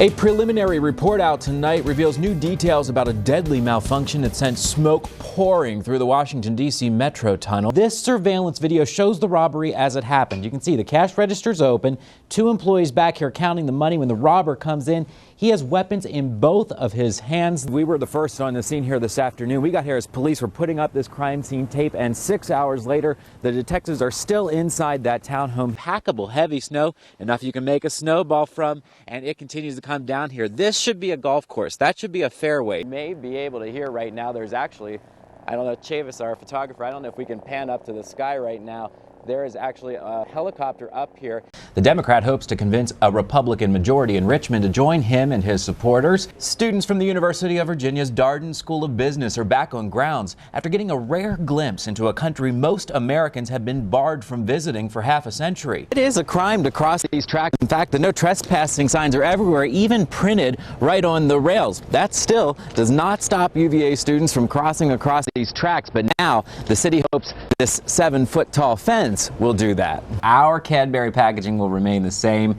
A preliminary report out tonight reveals new details about a deadly malfunction that sent smoke pouring through the Washington, D.C. metro tunnel. This surveillance video shows the robbery as it happened. You can see the cash register's open, two employees back here counting the money when the robber comes in. He has weapons in both of his hands. We were the first on the scene here this afternoon. We got here as police were putting up this crime scene tape, and 6 hours later, the detectives are still inside that townhome. Packable heavy snow, enough you can make a snowball from, and it continues to come down here. This should be a golf course. That should be a fairway. You may be able to hear right now, there's actually, I don't know, Chavis, our photographer, I don't know if we can pan up to the sky right now. There is actually a helicopter up here. The Democrat hopes to convince a Republican majority in Richmond to join him and his supporters. Students from the University of Virginia's Darden School of Business are back on grounds after getting a rare glimpse into a country most Americans have been barred from visiting for half a century. It is a crime to cross these tracks. In fact, the no trespassing signs are everywhere, even printed right on the rails. That still does not stop UVA students from crossing across these tracks, but now the city hopes this 7-foot-tall fence will do that. Our Cadbury packaging will remain the same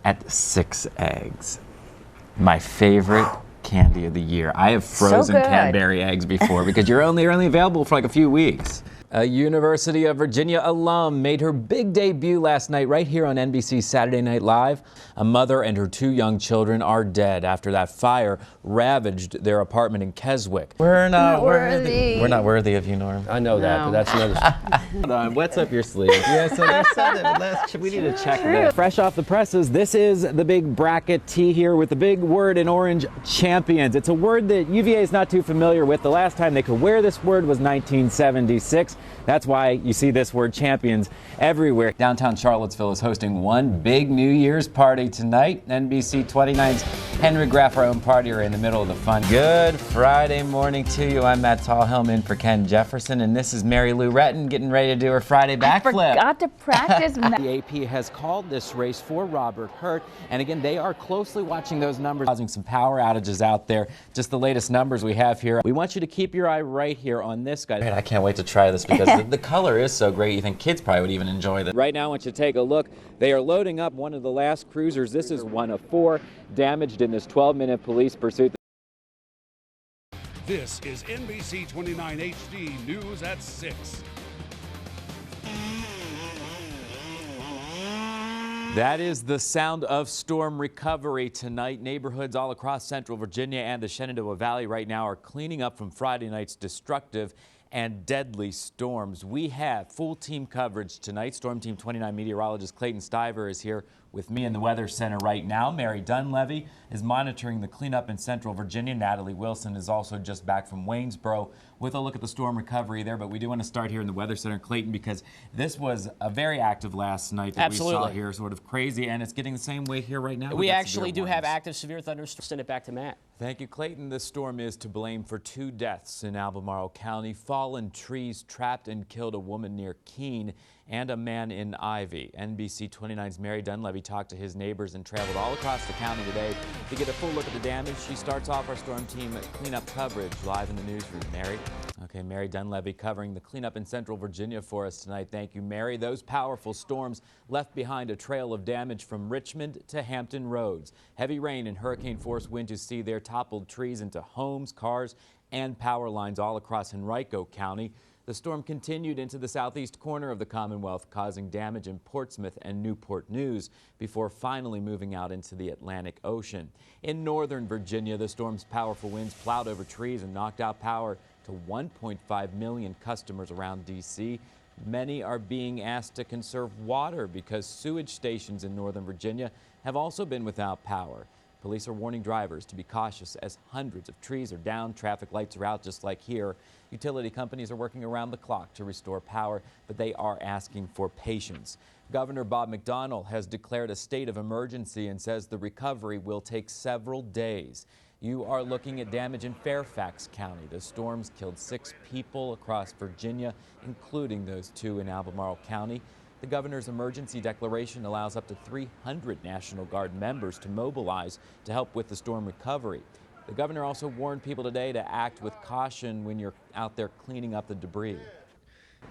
at 6 eggs. My favorite candy of the year. I have frozen Cadbury eggs before because they're only available for like a few weeks. A University of Virginia alum made her big debut last night right here on NBC's Saturday Night Live. A mother and her 2 young children are dead after that fire ravaged their apartment in Keswick. We're not worthy. We're not worthy of you, Norm. I know that, but that's another story. Hold on, what's up your sleeve? Yeah, so there's something. We need to check that. Fresh off the presses, this is the big bracket T here with the big word in orange, champions. It's a word that UVA is not too familiar with. The last time they could wear this word was 1976. That's why you see this word champions everywhere. Downtown Charlottesville is hosting one big New Year's party tonight. NBC 29's Henry Graff, our own party, are in the middle of the fun. Good Friday morning to you. I'm Matt Talhelm in for Ken Jefferson, and this is Mary Lou Retton getting ready to do her Friday backflip. I forgot to practice. The AP has called this race for Robert Hurt, and again, they are closely watching those numbers, causing some power outages out there. Just the latest numbers we have here. We want you to keep your eye right here on this guy. I can't wait to try this because the color is so great. You think kids probably would even enjoy this. Right now, I want you to take a look. They are loading up one of the last cruisers. This is one of 4 damaged in this 12-minute police pursuit. This is NBC 29 HD News at 6. That is the sound of storm recovery tonight. Neighborhoods all across central Virginia and the Shenandoah Valley right now are cleaning up from Friday night's destructive and deadly storms. We have full team coverage tonight. Storm Team 29 meteorologist Clayton Stiver is here with me in the Weather Center right now. Mary Dunleavy is monitoring the cleanup in central Virginia. Natalie Wilson is also just back from Waynesboro with a look at the storm recovery there. But we do want to start here in the Weather Center, Clayton, because this was a very active last night that we saw here, sort of crazy, and it's getting the same way here right now. We actually do have active severe thunderstorms. Send it back to Matt. Thank you, Clayton. This storm is to blame for 2 deaths in Albemarle County. Fallen trees trapped and killed a woman near Keene and a man in Ivy. NBC 29's Mary Dunleavy talked to his neighbors and traveled all across the county today to get a full look at the damage. She starts off our storm team cleanup coverage live in the newsroom. Mary? Okay, Mary Dunleavy covering the cleanup in central Virginia for us tonight. Thank you, Mary. Those powerful storms left behind a trail of damage from Richmond to Hampton Roads. Heavy rain and hurricane-force wind you see there toppled trees into homes, cars, and power lines all across Henrico County. The storm continued into the southeast corner of the Commonwealth, causing damage in Portsmouth and Newport News before finally moving out into the Atlantic Ocean. In northern Virginia, the storm's powerful winds plowed over trees and knocked out power to 1.5 million customers around D.C. Many are being asked to conserve water because sewage stations in northern Virginia have also been without power. Police are warning drivers to be cautious as hundreds of trees are down, traffic lights are out just like here. Utility companies are working around the clock to restore power, but they are asking for patience. Governor Bob McDonnell has declared a state of emergency and says the recovery will take several days. You are looking at damage in Fairfax County. The storms killed 6 people across Virginia, including those 2 in Albemarle County. The governor's emergency declaration allows up to 300 National Guard members to mobilize to help with the storm recovery. The governor also warned people today to act with caution when you're out there cleaning up the debris.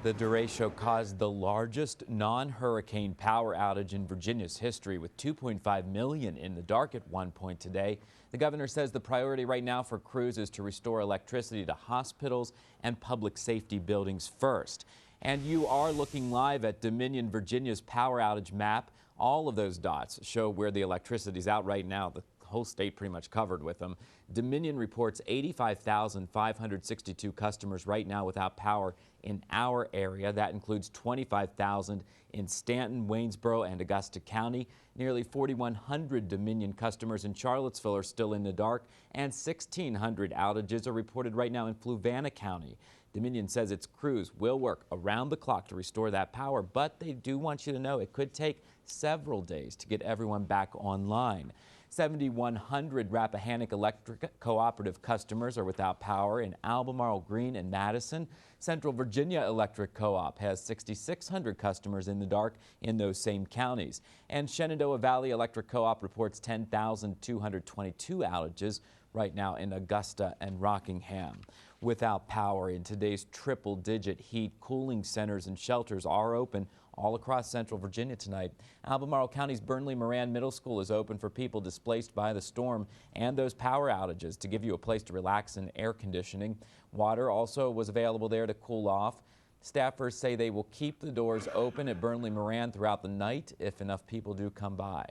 The derecho caused the largest non-hurricane power outage in Virginia's history, with 2.5 million in the dark at one point today. The governor says the priority right now for crews is to restore electricity to hospitals and public safety buildings first. And you are looking live at Dominion Virginia's power outage map. All of those dots show where the electricity is out right now. The whole state pretty much covered with them. Dominion reports 85,562 customers right now without power in our area. That includes 25,000 in Stanton, Waynesboro, and Augusta County. Nearly 4,100 Dominion customers in Charlottesville are still in the dark, and 1,600 outages are reported right now in Fluvanna County. Dominion says its crews will work around the clock to restore that power, but they do want you to know it could take several days to get everyone back online. 7,100 Rappahannock Electric Cooperative customers are without power in Albemarle, Greene, and Madison. Central Virginia Electric Co-op has 6,600 customers in the dark in those same counties. And Shenandoah Valley Electric Co-op reports 10,222 outages right now in Augusta and Rockingham. Without power in today's triple-digit heat, cooling centers and shelters are open all across Central Virginia tonight. Albemarle County's Burnley Moran Middle School is open for people displaced by the storm and those power outages to give you a place to relax and air conditioning. Water also was available there to cool off. Staffers say they will keep the doors open at Burnley Moran throughout the night if enough people do come by.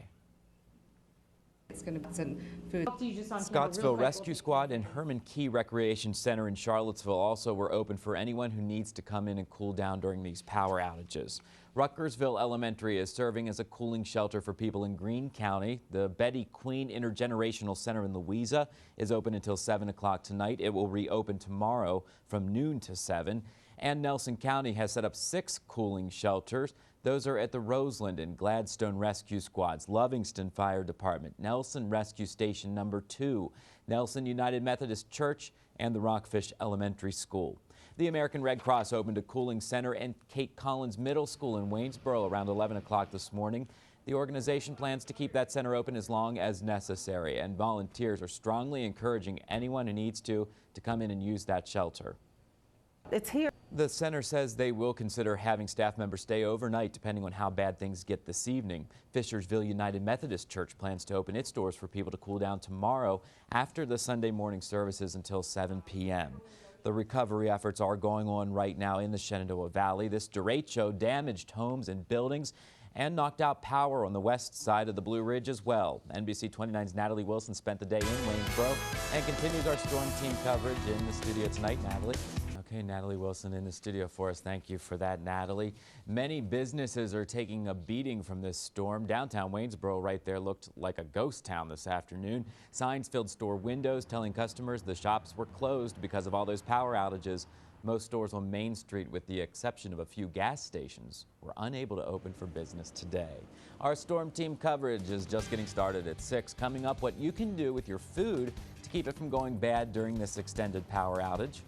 It's going to send food. Scottsville Rescue Squad and Herman Key Recreation Center in Charlottesville also were open for anyone who needs to come in and cool down during these power outages. Ruckersville Elementary is serving as a cooling shelter for people in Greene County. The Betty Queen Intergenerational Center in Louisa is open until 7 o'clock tonight. It will reopen tomorrow from noon to 7. And Nelson County has set up 6 cooling shelters. Those are at the Roseland and Gladstone Rescue Squads, Lovingston Fire Department, Nelson Rescue Station number 2, Nelson United Methodist Church, and the Rockfish Elementary School. The American Red Cross opened a cooling center in Kate Collins Middle School in Waynesboro around 11 o'clock this morning. The organization plans to keep that center open as long as necessary, and volunteers are strongly encouraging anyone who needs to come in and use that shelter. It's here. The center says they will consider having staff members stay overnight depending on how bad things get this evening. Fishersville United Methodist Church plans to open its doors for people to cool down tomorrow after the Sunday morning services until 7 p.m. The recovery efforts are going on right now in the Shenandoah Valley. This derecho damaged homes and buildings and knocked out power on the west side of the Blue Ridge as well. NBC 29's Natalie Wilson spent the day in Waynesboro and continues our storm team coverage in the studio tonight. Natalie. Okay, Natalie Wilson in the studio for us. Thank you for that, Natalie. Many businesses are taking a beating from this storm. Downtown Waynesboro right there looked like a ghost town this afternoon. Signs filled store windows telling customers the shops were closed because of all those power outages. Most stores on Main Street, with the exception of a few gas stations, were unable to open for business today. Our storm team coverage is just getting started at 6. Coming up, what you can do with your food to keep it from going bad during this extended power outage.